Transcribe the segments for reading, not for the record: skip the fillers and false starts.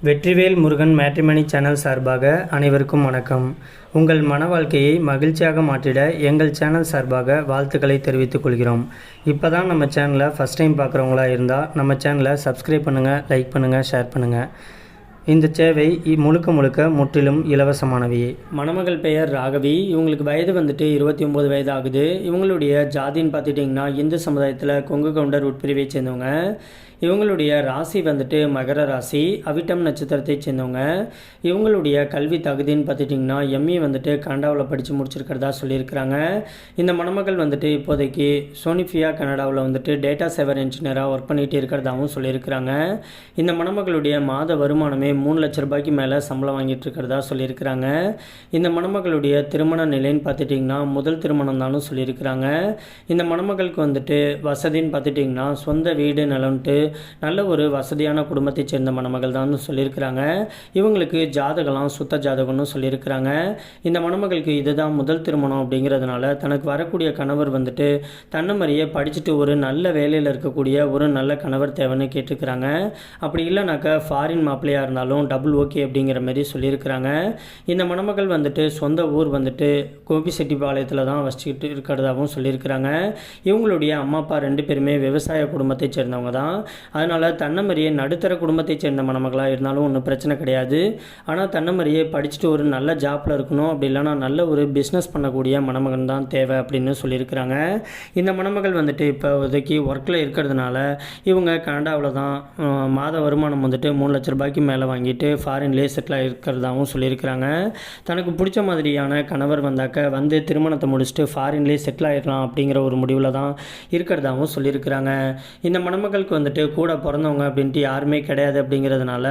Vetrivel Murugan matrimony channel சார்பாக அனைவருக்கும் வணக்கம். உங்கள் மன வாழ்க்கையை மகிழ்ச்சியாக மாற்றிட எங்கள் சேனல் சார்பாக வாழ்த்துக்களை தெரிவித்துக் கொள்கிறோம். இப்போ தான் நம்ம சேனலை ஃபஸ்ட் டைம் பார்க்குறவங்களா இருந்தால் நம்ம சேனலை சப்ஸ்கிரைப் பண்ணுங்கள், லைக் பண்ணுங்கள், ஷேர் பண்ணுங்கள். இந்த சேவை முழுக்க முற்றிலும் இலவசமானவையே. மணமகள் பெயர் ராகவி. இவங்களுக்கு வயது 29 வயது ஆகுது. இவங்களுடைய ஜாதின்னு பார்த்துட்டிங்கன்னா இந்து சமுதாயத்தில் கொங்கு கவுண்டர் உட்பிரிவை சேர்ந்தவங்க. இவங்களுடைய ராசி மகர ராசி, அவிட்டம் நட்சத்திரத்தை சேர்ந்தவங்க. இவங்களுடைய கல்வி தகுதின்னு பார்த்துட்டிங்கன்னா எம்ஏ கனடாவில் படித்து முடிச்சிருக்கிறதா சொல்லியிருக்கிறாங்க. இந்த மணமகள் இப்போதைக்கு சோனிஃபியா கனடாவில் டேட்டா சேவர் இன்ஜினியராக ஒர்க் பண்ணிகிட்டு இருக்கிறதாகவும் சொல்லியிருக்கிறாங்க. இந்த மணமகளுடைய மாத வருமானமே 3 லட்ச ரூபாய்க்கு மேலே சம்பளம் வாங்கிட்டு இருக்கிறதா சொல்லியிருக்கிறாங்க. இந்த மணமகளுடைய திருமண நிலைன்னு பார்த்துட்டிங்கன்னா முதல் திருமணம் தானும் சொல்லியிருக்கிறாங்க. இந்த மணமகளுக்கு வசதின்னு பார்த்துட்டிங்கன்னா சொந்த வீடு நிலம்ட்டு நல்ல ஒரு வசதியான குடும்பத்தை சேர்ந்த மணமகள் தான் சொல்லியிருக்கிறாங்க. இவங்களுக்கு ஜாதகம்லாம் சுத்த ஜாதகம்னு சொல்லியிருக்கிறாங்க. இந்த மணமகளுக்கு இதுதான் முதல் திருமணம் அப்படிங்கிறதுனால தனக்கு வரக்கூடிய கணவர் தன்னமறியே படிச்சுட்டு ஒரு நல்ல வேலையில் இருக்கக்கூடிய ஒரு நல்ல கணவர் தேவைன்னு கேட்டிருக்கிறாங்க. அப்படி இல்லைனாக்கா ஃபாரின் மாப்பிள்ளையாக இருந்தாலும் டபுள் ஓகே அப்படிங்கிற மாதிரி சொல்லியிருக்கிறாங்க. இந்த மணமகள் சொந்த ஊர் கோபிச்செட்டிப்பாளையத்தில் தான் வச்சுக்கிட்டு இருக்கிறதாகவும் சொல்லியிருக்கிறாங்க. இவங்களுடைய அம்மா அப்பா 2 பேருமே விவசாய குடும்பத்தை சேர்ந்தவங்க தான். அதனால் தன்னமறியே நடுத்தர குடும்பத்தை சேர்ந்த மணமகளாக இருந்தாலும் ஒன்றும் பிரச்சனை கிடையாது. ஆனால் தன்னமறியே படிச்சுட்டு ஒரு நல்ல ஜாப்பில் இருக்கணும், அப்படி இல்லைனா நல்ல ஒரு பிஸ்னஸ் பண்ணக்கூடிய மணமகன் தான் தேவை அப்படின்னு சொல்லியிருக்கிறாங்க. இந்த மணமகள் இப்போதைக்கு ஒர்க்கில் இருக்கிறதுனால இவங்க கனடாவில் தான் மாத வருமானம் 3 லட்ச ரூபாய்க்கு மேலே வாங்கிட்டு ஃபாரின்லேயே செட்டில் இருக்கிறதாகவும் சொல்லியிருக்கிறாங்க. தனக்கு பிடிச்ச மாதிரியான கணவர் வந்தாக்க திருமணத்தை முடிச்சுட்டு ஃபாரின்லேயே செட்டில் ஆகிடலாம் அப்படிங்கிற ஒரு முடிவில் தான் இருக்கிறதாகவும் சொல்லியிருக்கிறாங்க. இந்த மணமகளுக்கு கூட பிறந்தவங்க அப்படின்ட்டு யாருமே கிடையாது அப்படிங்கிறதுனால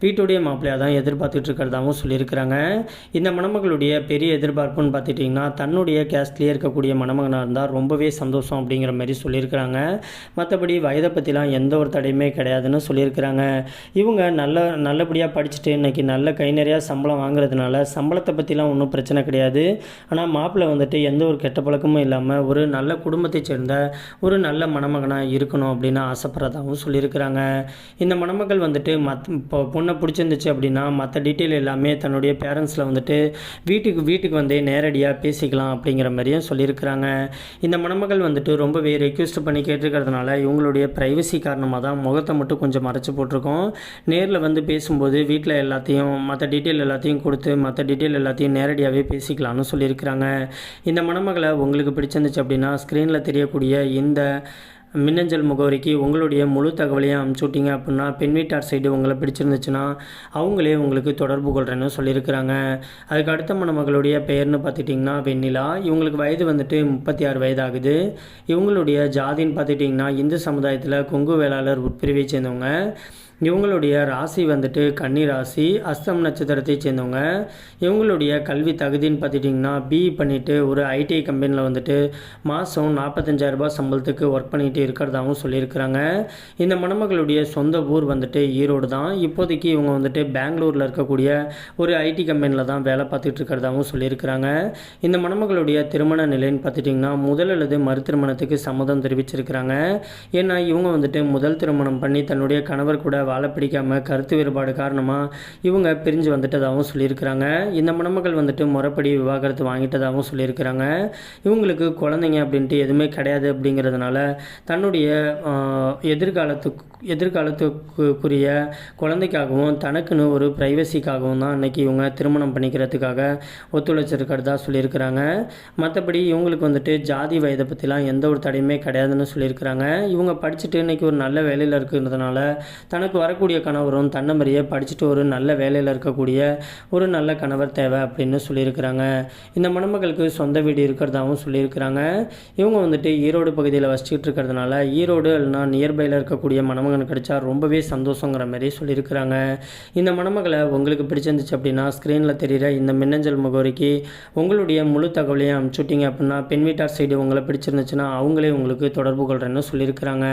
வீட்டுடைய மாப்பிள்ளையாக தான் எதிர்பார்த்துட்டு இருக்கிறதாகவும் சொல்லியிருக்கிறாங்க. இந்த மணமகளுடைய பெரிய எதிர்பார்ப்புன்னு பார்த்துட்டிங்கன்னா தன்னுடைய கேஸ்ட்லேயே இருக்கக்கூடிய மணமகனாக இருந்தால் ரொம்பவே சந்தோஷம் அப்படிங்கிற மாதிரி சொல்லியிருக்கிறாங்க. மற்றபடி வயதை பற்றிலாம் எந்த ஒரு தடையுமே கிடையாதுன்னு சொல்லியிருக்கிறாங்க. இவங்க நல்லபடியாக படிச்சுட்டு இன்றைக்கி நல்ல கை நிறையா சம்பளம் வாங்குறதுனால சம்பளத்தை பற்றிலாம் ஒன்றும் பிரச்சனை கிடையாது. ஆனால் மாப்பிள்ளை எந்த ஒரு கெட்ட பழக்கமும் இல்லாமல் ஒரு நல்ல குடும்பத்தை சேர்ந்த ஒரு நல்ல மணமகனாக இருக்கணும் அப்படின்னு ஆசைப்படுறதாகவும் சொல்லியிருக்கிறாங்க. இந்த மணமகள் இப்போ பொண்ணை பிடிச்சிருந்துச்சு அப்படின்னா மற்ற டீட்டெயில் எல்லாமே தன்னுடைய பேரண்ட்ஸில் வீட்டுக்கு நேரடியாக பேசிக்கலாம் அப்படிங்கிற மாதிரியும் சொல்லியிருக்கிறாங்க. இந்த மணமகள் ரொம்பவே ரெக்வெஸ்ட் பண்ணி கேட்டிருக்கிறதுனால இவங்களுடைய ப்ரைவசி காரணமாக தான் முகத்தை மட்டும் கொஞ்சம் மறைச்சி போட்டிருக்கோம். நேரில் பேசும்போது வீட்டில் எல்லாத்தையும் மற்ற டீட்டெயில் எல்லாத்தையும் கொடுத்து மற்ற டீட்டெயில் எல்லாத்தையும் நேரடியாகவே பேசிக்கலாம்னு சொல்லியிருக்கிறாங்க. இந்த மணமகளை உங்களுக்கு பிடிச்சிருந்துச்சு அப்படின்னா ஸ்க்ரீனில் தெரியக்கூடிய இந்த மின்னஞ்சல் முகவரிக்கு உங்களுடைய முழு தகவலையும் அனுப்பிச்சுட்டிங்க அப்படின்னா பெண் வீட்டார் சைடு உங்களை பிடிச்சிருந்துச்சுன்னா அவங்களே உங்களுக்கு தொடர்பு கொள்கிறேன்னு சொல்லியிருக்கிறாங்க. அதுக்கு அடுத்த மணமகளுடைய பெயர்னு பார்த்துட்டிங்கன்னா வெண்ணிலா. இவங்களுக்கு வயது 36 வயது ஆகுது. இவங்களுடைய ஜாதின்னு பார்த்துட்டிங்கன்னா இந்து சமுதாயத்தில் கொங்கு வேளாளர் உட்பிரிவை சேர்ந்தவங்க. இவங்களுடைய ராசி கன்னி ராசி, அஸ்தம் நட்சத்திரத்தை சேர்ந்தவங்க. இவங்களுடைய கல்வி தகுதின்னு பார்த்துட்டிங்கன்னா பிஇ பண்ணிவிட்டு ஒரு ஐடிஐ கம்பெனியில் மாதம் 45,000 ரூபாய் சம்பளத்துக்கு ஒர்க் பண்ணிகிட்டு இருக்கிறதாகவும் சொல்லியிருக்கிறாங்க. இந்த மணமகளுடைய சொந்த ஊர் ஈரோடு தான். இப்போதைக்கு இவங்க பெங்களூரில் இருக்கக்கூடிய ஒரு ஐடி கம்பெனியில் தான் வேலை பார்த்துட்டு இருக்கிறதாகவும் சொல்லியிருக்கிறாங்க. இந்த மணமகளுடைய திருமண நிலைன்னு பார்த்துட்டிங்கன்னா முதல் அல்லது மறு திருமணத்துக்கு சம்மதம் தெரிவிச்சிருக்கிறாங்க. ஏன்னா இவங்க முதல் திருமணம் பண்ணி தன்னுடைய கணவர் கூட வாழ பிடிக்காமல் கருத்து வேறுபாடு காரணமாக இவங்க பிரிஞ்சு வந்துட்டதாகவும் சொல்லியிருக்கிறாங்க. இந்த மணமகள் முறைப்படி விவாகரத்து வாங்கிட்டதாகவும் சொல்லியிருக்கிறாங்க. இவங்களுக்கு குழந்தைங்க அப்படின்ட்டு எதுவுமே கிடையாது அப்படிங்கிறதுனால தன்னுடைய எதிர்காலத்துக்குரிய குழந்தைக்காகவும் தனக்குன்னு ஒரு ப்ரைவசிக்காகவும் தான் இன்றைக்கி இவங்க திருமணம் பண்ணிக்கிறதுக்காக ஒத்துழைச்சிருக்கிறதா சொல்லியிருக்கிறாங்க. மற்றபடி இவங்களுக்கு ஜாதி வயதை பற்றிலாம் எந்த ஒரு தடையுமே கிடையாதுன்னு சொல்லியிருக்கிறாங்க. இவங்க படிச்சுட்டு இன்றைக்கி ஒரு நல்ல வேலையில் இருக்கிறதுனால தனக்கு வரக்கூடிய கணவரும் தன்னமறியே படிச்சுட்டு ஒரு நல்ல வேலையில் இருக்கக்கூடிய ஒரு நல்ல கணவர் தேவை அப்படின்னு சொல்லியிருக்கிறாங்க. இந்த மணமகளுக்கு சொந்த வீடு இருக்கிறதாகவும் சொல்லியிருக்கிறாங்க. இவங்க ஈரோடு பகுதியில் வசிச்சுட்டு இருக்கிறதுனால ஈரோடு இல்லைனா நியர்பையில் இருக்கக்கூடிய மணமகன் கிடைச்சா ரொம்பவே சந்தோஷங்கிற மாதிரி சொல்லியிருக்கிறாங்க. இந்த மணமகளை உங்களுக்கு பிடிச்சிருந்துச்சு அப்படின்னா ஸ்க்ரீனில் தெரிகிற இந்த மின்னஞ்சல் முகவரிக்கு உங்களுடைய முழு தகவலையும் அனுப்பிச்சுட்டிங்க அப்படின்னா பெண் வீட்டார் சைடு உங்களை பிடிச்சிருந்துச்சுன்னா அவங்களே உங்களுக்கு தொடர்பு கொள்கிறேன்னு சொல்லியிருக்கிறாங்க.